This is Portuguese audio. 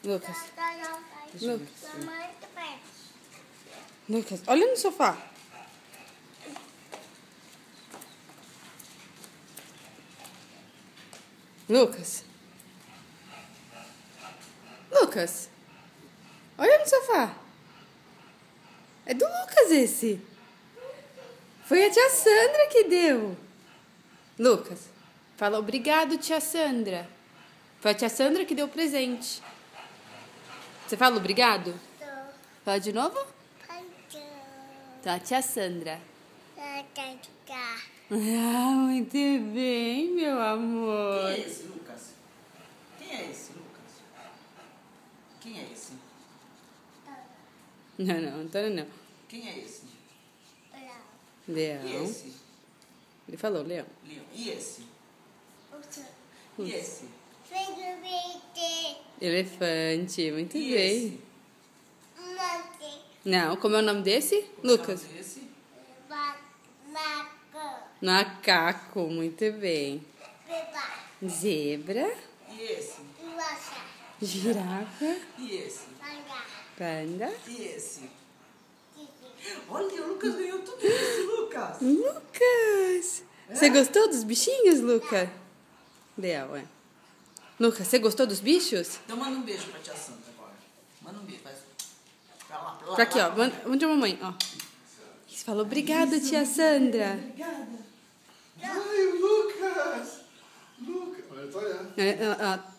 Lucas. Lucas, olha no sofá. Lucas. Lucas. Olha no sofá. É do Lucas esse. Foi a tia Sandra que deu. Lucas, fala obrigado, tia Sandra. Foi a tia Sandra que deu o presente. Você fala obrigado? Fala de novo? Tá, tia Sandra. Ah, muito bem, meu amor. Quem é esse, Lucas? Quem é esse, Lucas? Quem é esse? Não, Antônio não. Quem é esse? Leão. E esse? Ele falou, Leão. Leão. E esse? E esse? Elefante, muito E bem. esse? Não, como é o nome desse? Lucas. Como é esse? Macaco, muito bem. Zebra. E esse? Girafa. E esse? Panda. E esse? Olha, o Lucas ganhou tudo isso, Lucas. Lucas! Você gostou dos bichinhos, Lucas? Leão, é. Lucas, você gostou dos bichos? Então manda um beijo pra tia Sandra agora. Manda um beijo. Faz. Pra lá, pra lá. Pra aqui, ó. Onde a mamãe, ó. Você falou obrigada, tia Sandra. Obrigada. Ai, o Lucas! Lucas! Olha, eu tô olhando. Ela